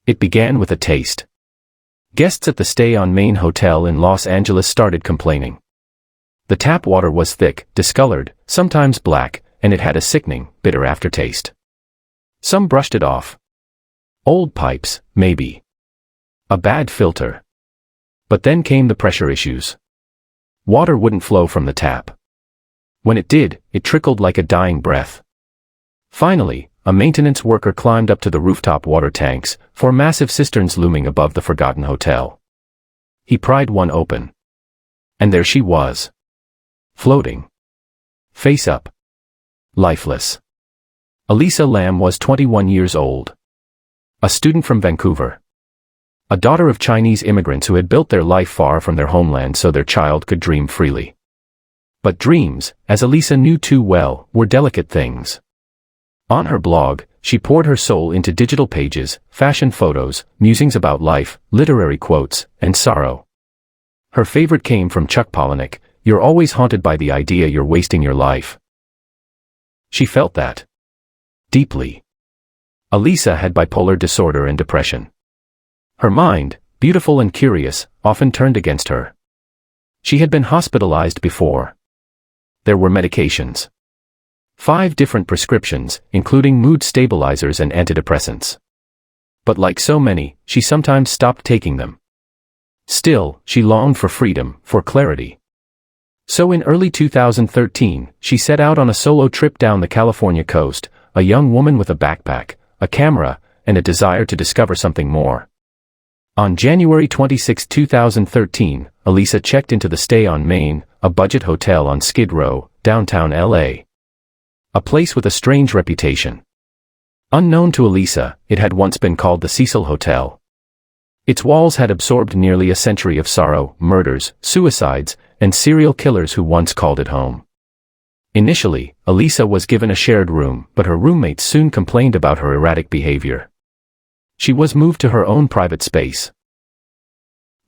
It began with a taste. Guests at the Stay on Main Hotel in Los Angeles started complaining. The tap water was thick, discolored, sometimes black, and it had a sickening, bitter aftertaste. Some brushed it off. Old pipes, maybe. A bad filter. But then came the pressure issues. Water wouldn't flow from the tap. When it did, it trickled like a dying breath. Finally, a maintenance worker climbed up to the rooftop water tanks, 4 massive cisterns looming above the forgotten hotel. He pried one open. And there she was. Floating. Face up. Lifeless. Elisa Lam was 21 years old. A student from Vancouver. A daughter of Chinese immigrants who had built their life far from their homeland so their child could dream freely. But dreams, as Elisa knew too well, were delicate things. On her blog, she poured her soul into digital pages, fashion photos, musings about life, literary quotes, and sorrow. Her favorite came from Chuck Palahniuk, "You're always haunted by the idea you're wasting your life." She felt that. Deeply. Elisa had bipolar disorder and depression. Her mind, beautiful and curious, often turned against her. She had been hospitalized before. There were medications. 5 different prescriptions, including mood stabilizers and antidepressants. But like so many, she sometimes stopped taking them. Still, she longed for freedom, for clarity. So in early 2013, she set out on a solo trip down the California coast, a young woman with a backpack, a camera, and a desire to discover something more. On January 26, 2013, Elisa checked into the Stay on Main, a budget hotel on Skid Row, downtown LA. A place with a strange reputation. Unknown to Elisa, it had once been called the Cecil Hotel. Its walls had absorbed nearly a century of sorrow, murders, suicides, and serial killers who once called it home. Initially, Elisa was given a shared room, but her roommates soon complained about her erratic behavior. She was moved to her own private space.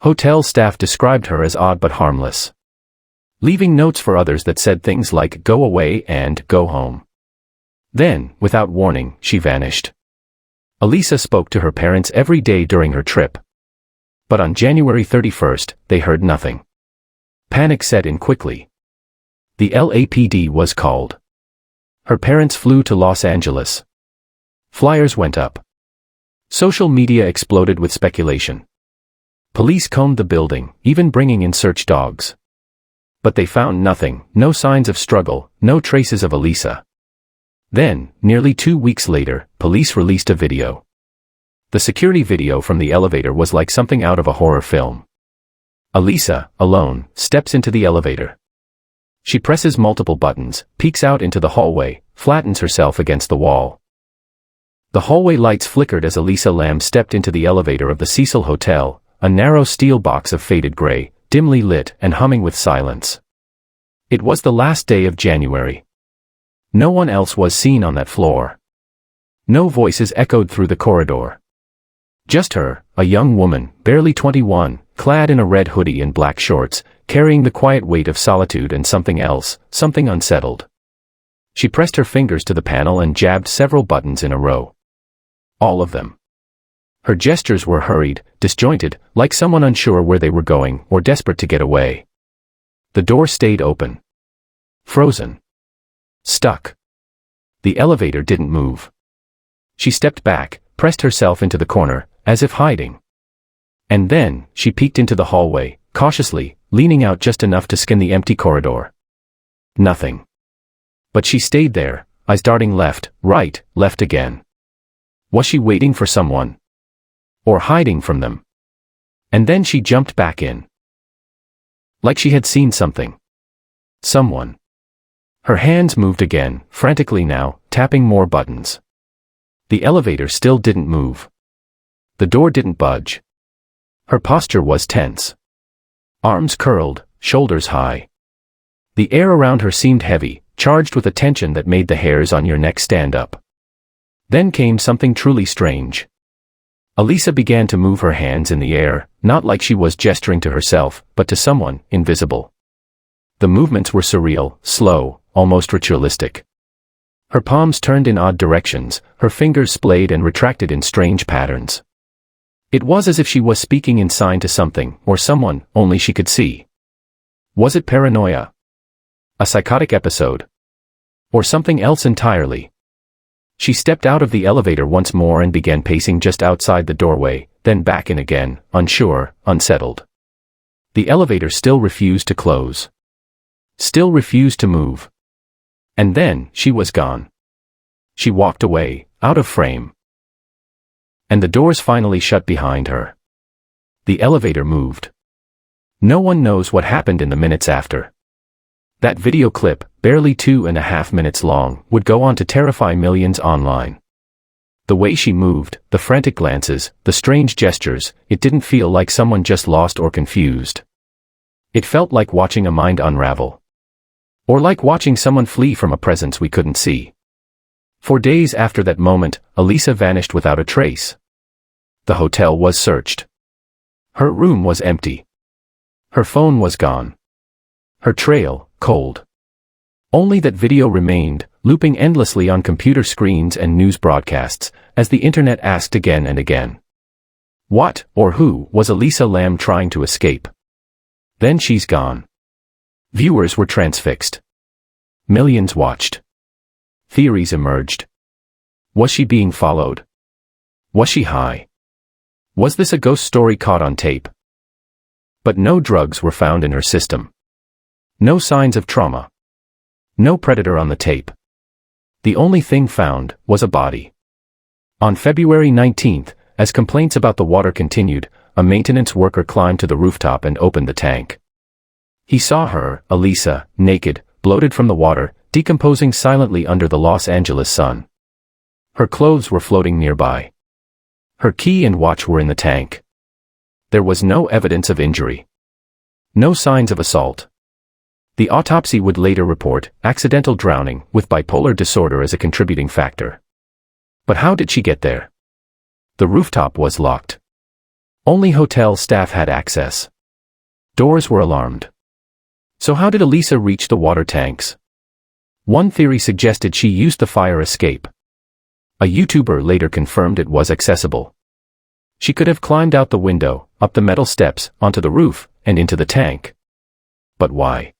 Hotel staff described her as odd but harmless, leaving notes for others that said things like "go away" and "go home." Then, without warning, she vanished. Elisa spoke to her parents every day during her trip. But on January 31st, they heard nothing. Panic set in quickly. The LAPD was called. Her parents flew to Los Angeles. Flyers went up. Social media exploded with speculation. Police combed the building, even bringing in search dogs. But they found nothing, no signs of struggle, no traces of Elisa. Then, nearly 2 weeks later, police released a video. The security video from the elevator was like something out of a horror film. Elisa, alone, steps into the elevator. She presses multiple buttons, peeks out into the hallway, flattens herself against the wall. The hallway lights flickered as Elisa Lam stepped into the elevator of the Cecil Hotel, a narrow steel box of faded gray, dimly lit and humming with silence. It was the last day of January. No one else was seen on that floor. No voices echoed through the corridor. Just her, a young woman, barely 21, clad in a red hoodie and black shorts, carrying the quiet weight of solitude and something else, something unsettled. She pressed her fingers to the panel and jabbed several buttons in a row. All of them. Her gestures were hurried, disjointed, like someone unsure where they were going or desperate to get away. The door stayed open. Frozen. Stuck. The elevator didn't move. She stepped back, pressed herself into the corner, as if hiding. And then, she peeked into the hallway, cautiously, leaning out just enough to skim the empty corridor. Nothing. But she stayed there, eyes darting left, right, left again. Was she waiting for someone? Or hiding from them? And then she jumped back in. Like she had seen something. Someone. Her hands moved again, frantically now, tapping more buttons. The elevator still didn't move. The door didn't budge. Her posture was tense. Arms curled, shoulders high. The air around her seemed heavy, charged with a tension that made the hairs on your neck stand up. Then came something truly strange. Elisa began to move her hands in the air, not like she was gesturing to herself, but to someone invisible. The movements were surreal, slow, almost ritualistic. Her palms turned in odd directions, her fingers splayed and retracted in strange patterns. It was as if she was speaking in sign to something, or someone, only she could see. Was it paranoia? A psychotic episode? Or something else entirely? She stepped out of the elevator once more and began pacing just outside the doorway, then back in again, unsure, unsettled. The elevator still refused to close. Still refused to move. And then, she was gone. She walked away, out of frame. And the doors finally shut behind her. The elevator moved. No one knows what happened in the minutes after. That video clip, barely 2.5 minutes long, would go on to terrify millions online. The way she moved, the frantic glances, the strange gestures, it didn't feel like someone just lost or confused. It felt like watching a mind unravel. Or like watching someone flee from a presence we couldn't see. For days after that moment, Elisa vanished without a trace. The hotel was searched. Her room was empty. Her phone was gone. Her trail, cold. Only that video remained, looping endlessly on computer screens and news broadcasts, as the internet asked again and again. What, or who, was Elisa Lam trying to escape? Then she's gone. Viewers were transfixed. Millions watched. Theories emerged. Was she being followed? Was she high? Was this a ghost story caught on tape? But no drugs were found in her system. No signs of trauma. No predator on the tape. The only thing found was a body. On February 19th, as complaints about the water continued, a maintenance worker climbed to the rooftop and opened the tank. He saw her, Elisa, naked, bloated from the water, decomposing silently under the Los Angeles sun. Her clothes were floating nearby. Her key and watch were in the tank. There was no evidence of injury. No signs of assault. The autopsy would later report accidental drowning with bipolar disorder as a contributing factor. But how did she get there? The rooftop was locked. Only hotel staff had access. Doors were alarmed. So how did Elisa reach the water tanks? One theory suggested she used the fire escape. A YouTuber later confirmed it was accessible. She could have climbed out the window, up the metal steps, onto the roof, and into the tank. But why?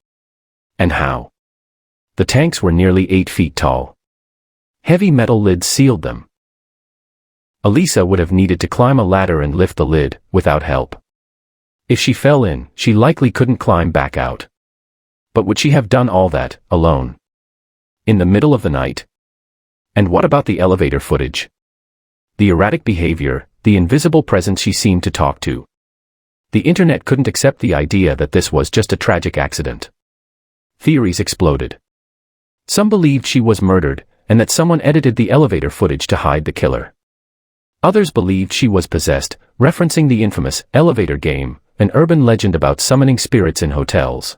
And how? The tanks were nearly 8 feet tall. Heavy metal lids sealed them. Elisa would have needed to climb a ladder and lift the lid, without help. If she fell in, she likely couldn't climb back out. But would she have done all that, alone? In the middle of the night? And what about the elevator footage? The erratic behavior, the invisible presence she seemed to talk to. The internet couldn't accept the idea that this was just a tragic accident. Theories exploded. Some believed she was murdered, and that someone edited the elevator footage to hide the killer. Others believed she was possessed, referencing the infamous elevator game, an urban legend about summoning spirits in hotels.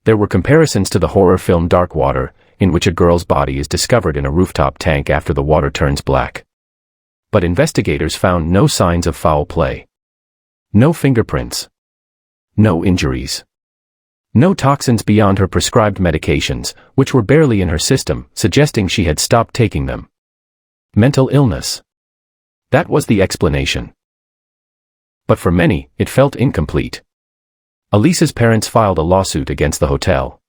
There were comparisons to the horror film Dark Water, in which a girl's body is discovered in a rooftop tank after the water turns black. But investigators found no signs of foul play. No fingerprints. No injuries. No toxins beyond her prescribed medications, which were barely in her system, suggesting she had stopped taking them. Mental illness. That was the explanation. But for many, it felt incomplete. Elisa's parents filed a lawsuit against the hotel.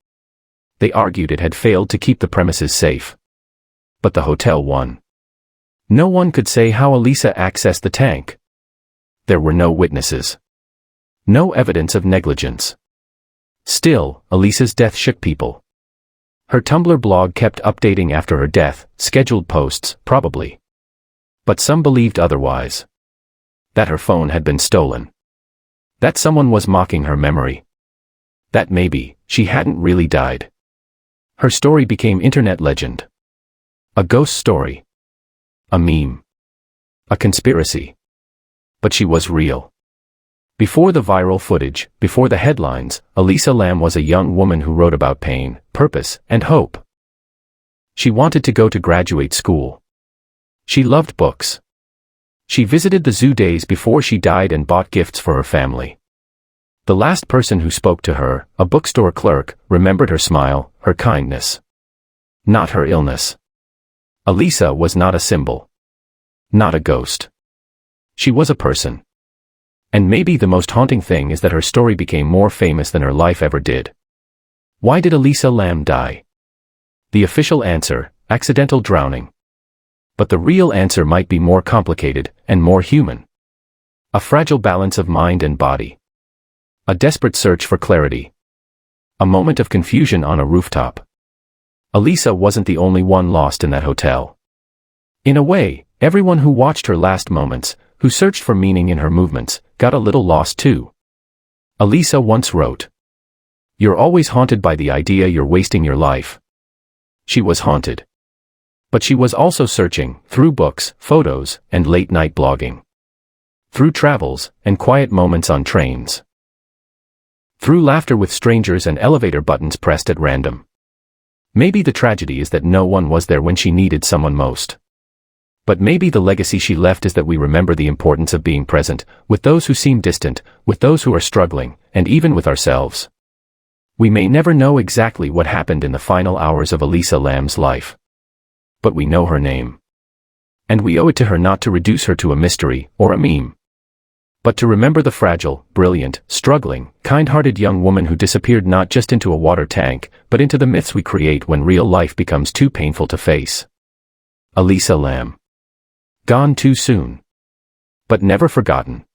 They argued it had failed to keep the premises safe. But the hotel won. No one could say how Elisa accessed the tank. There were no witnesses. No evidence of negligence. Still, Elisa's death shook people. Her Tumblr blog kept updating after her death, scheduled posts, probably. But some believed otherwise. That her phone had been stolen. That someone was mocking her memory. That maybe, she hadn't really died. Her story became internet legend. A ghost story. A meme. A conspiracy. But she was real. Before the viral footage, before the headlines, Elisa Lam was a young woman who wrote about pain, purpose, and hope. She wanted to go to graduate school. She loved books. She visited the zoo days before she died and bought gifts for her family. The last person who spoke to her, a bookstore clerk, remembered her smile, her kindness. Not her illness. Elisa was not a symbol. Not a ghost. She was a person. And maybe the most haunting thing is that her story became more famous than her life ever did. Why did Elisa Lam die? The official answer, accidental drowning. But the real answer might be more complicated and more human. A fragile balance of mind and body. A desperate search for clarity. A moment of confusion on a rooftop. Elisa wasn't the only one lost in that hotel. In a way, everyone who watched her last moments, who searched for meaning in her movements, got a little lost too. Elisa once wrote, "You're always haunted by the idea you're wasting your life." She was haunted. But she was also searching, through books, photos, and late-night blogging. Through travels, and quiet moments on trains. Through laughter with strangers and elevator buttons pressed at random. Maybe the tragedy is that no one was there when she needed someone most. But maybe the legacy she left is that we remember the importance of being present, with those who seem distant, with those who are struggling, and even with ourselves. We may never know exactly what happened in the final hours of Elisa Lam's life. But we know her name. And we owe it to her not to reduce her to a mystery or a meme. But to remember the fragile, brilliant, struggling, kind-hearted young woman who disappeared not just into a water tank, but into the myths we create when real life becomes too painful to face. Elisa Lam. Gone too soon. But never forgotten.